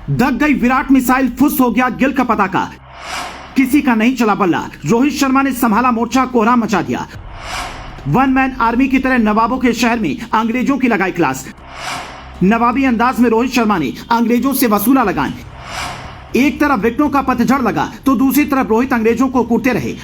दग गई विराट मिसाइल, फुस हो गया गिल का पताका। किसी का नहीं चला बल्ला, रोहित शर्मा ने संभाला मोर्चा, कोहराम मचा दिया। वन मैन आर्मी की तरह नवाबों के शहर में अंग्रेजों की लगाई क्लास। नवाबी अंदाज में रोहित शर्मा ने अंग्रेजों से वसूला लगान। एक तरफ विकेटों का पतझड़ लगा तो दूसरी तरफ रोहित अंग्रेजों को कूटते रहे।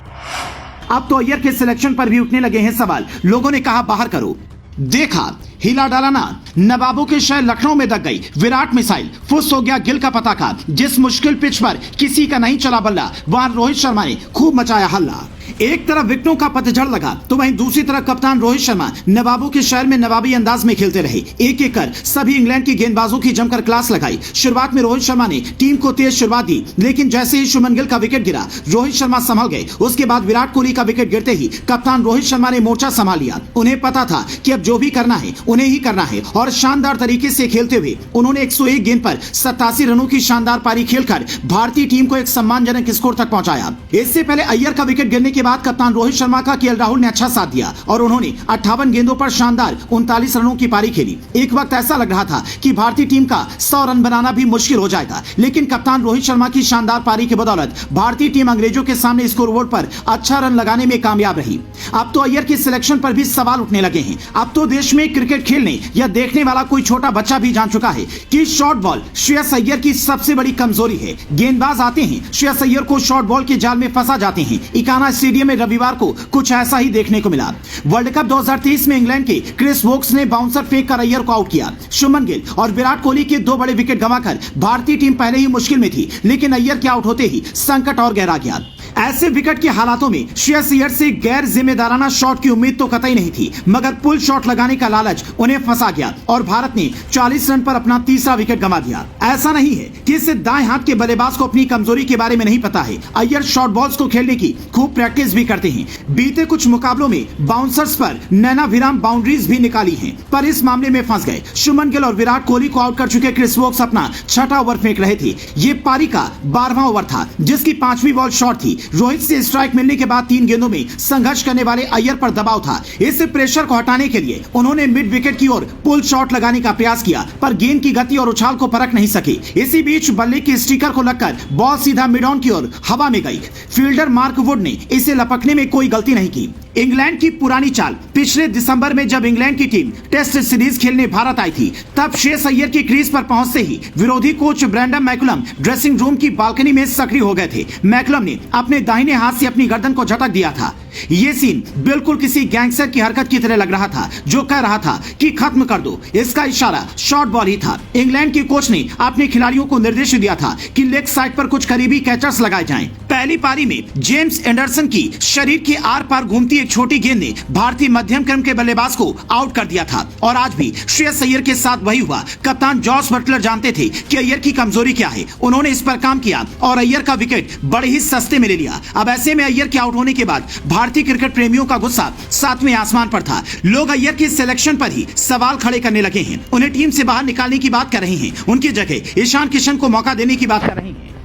अब तो अय्यर के सिलेक्शन पर भी उठने लगे हैं सवाल। लोगों ने कहा बाहर करो। देखा हिला डाला ना, नवाबों के शहर लखनऊ में दग गई विराट मिसाइल, फुस हो गया गिल का पताका। जिस मुश्किल पिच पर किसी का नहीं चला बल्ला, वहां रोहित शर्मा ने खूब मचाया हल्ला। एक तरफ विकेटों का पतझड़ लगा तो वहीं दूसरी तरफ कप्तान रोहित शर्मा नवाबों के शहर में नवाबी अंदाज में खेलते रहे। एक एक कर सभी इंग्लैंड की गेंदबाजों की जमकर क्लास लगाई। शुरुआत में रोहित शर्मा ने टीम को तेज शुरुआत दी, लेकिन जैसे ही शुभमन गिल का विकेट गिरा, रोहित शर्मा संभल गए। उसके बाद विराट कोहली का विकेट गिरते ही कप्तान रोहित शर्मा ने मोर्चा संभाल लिया। उन्हें पता था कि अब जो भी करना है उन्हें ही करना है और शानदार तरीके से खेलते हुए उन्होंने 101 गेंद पर 87 रनों की शानदार पारी खेलकर भारतीय टीम को एक सम्मानजनक स्कोर तक पहुंचाया। इससे पहले अय्यर का विकेट गिरने के बाद कप्तान रोहित शर्मा का केएल राहुल ने अच्छा साथ दिया और उन्होंने 58 गेंदों पर शानदार 39 रनों की पारी खेली। एक वक्त ऐसा लग रहा था कि भारतीय टीम का 100 रन बनाना भी मुश्किल हो जाएगा, लेकिन कप्तान रोहित शर्मा की शानदार पारी की बदौलत भारतीय टीम अंग्रेजों के सामने स्कोरबोर्ड पर अच्छा रन लगाने में कामयाब रही। अब तो अय्यर के सिलेक्शन पर भी सवाल उठने लगे हैं। अब तो देश में क्रिकेट खेलने या देखने वाला कोई छोटा बच्चा भी जान चुका है कि शॉर्ट बॉल श्रेयस अय्यर की सबसे बड़ी कमजोरी है। गेंदबाज आते हैं, श्रेयस अय्यर को शॉर्ट बॉल के जाल में फंसा जाते हैं। इकाना स्टेडियम में रविवार को कुछ ऐसा ही देखने को मिला। वर्ल्ड कप 2023 में इंग्लैंड के क्रिस वोक्स ने बाउंसर फेंक कर अय्यर को आउट किया। शुभमन गिल और विराट कोहली के 2 बड़े विकेट गंवाकर भारतीय टीम पहले ही मुश्किल में थी, लेकिन अय्यर के आउट होते ही संकट और गहरा गया। ऐसे विकेट के हालातों में श्रेयस अय्यर से गैर जिम्मेदाराना शॉट की उम्मीद तो कतई नहीं थी, मगर पुल शॉट लगाने का लालच उन्हें फंसा गया और भारत ने 40 रन पर अपना तीसरा विकेट गंवा दिया। ऐसा नहीं है कि इस दाएं हाथ के बल्लेबाज को अपनी कमजोरी के बारे में नहीं पता है। अय्यर शॉर्ट बॉल्स को खेलने की खूब प्रैक्टिस भी करते हैं। बीते कुछ मुकाबलों में बाउंसर्स पर नैनाभिराम बाउंड्रीज भी निकाली हैं, पर इस मामले में फंस गए। शुभमन गिल और विराट कोहली को आउट कर चुके क्रिस वोक्स अपना 6वां ओवर फेंक रहे थे। ये पारी का 12वां ओवर था, जिसकी 5वीं बॉल शॉर्ट थी। रोहित से स्ट्राइक मिलने के बाद 3 गेंदों में संघर्ष करने वाले अय्यर पर दबाव था। इस प्रेशर को हटाने के लिए उन्होंने मिड विकेट की ओर पुल शॉट लगाने का प्रयास किया, पर गेंद की गति और उछाल को परख नहीं सके। इसी बीच बल्ले के स्टिकर को लगकर बॉल सीधा मिड ऑन की ओर हवा में गई। फील्डर मार्क वुड ने इसे लपकने में कोई गलती नहीं की। इंग्लैंड की पुरानी चाल पिछले दिसंबर में जब इंग्लैंड की टीम टेस्ट सीरीज खेलने भारत आई थी, तब श्रेयस अय्यर की क्रीज पर पहुंचते ही विरोधी coach Brendon McCullum dressing room की बालकनी में सक्रिय हो गए थे। मैकुलम ने अपने दाहिने हाथ से अपनी गर्दन को झटक दिया था। ये सीन बिल्कुल किसी गैंगस्टर की हरकत की तरह लग रहा था, जो कह रहा था कि खत्म कर दो। इसका इशारा शॉर्ट बॉल ही था। इंग्लैंड के कोच ने अपने खिलाड़ियों को निर्देश दिया था कि लेग साइड पर कुछ करीबी कैचर्स लगाए जाएं। पहली पारी में जेम्स एंडरसन की शरीर के आर पार घूमती एक छोटी गेंद ने भारतीय मध्यम क्रम के बल्लेबाज को आउट कर दिया था। और आज भी श्रेयस अय्यर के साथ वही हुआ। कप्तान जॉस बटलर जानते थे कि अय्यर की कमजोरी क्या है। उन्होंने इस पर काम किया और अय्यर का विकेट बड़े ही सस्ते में ले लिया। अब ऐसे में अय्यर के आउट होने के बाद भारतीय क्रिकेट प्रेमियों का गुस्सा 7वें आसमान पर था। लोग अय्यर के सिलेक्शन पर ही सवाल खड़े करने लगे हैं। उन्हें टीम से बाहर निकालने की बात कर रहे हैं। उनकी जगह ईशान किशन को मौका देने की बात कर रहे हैं।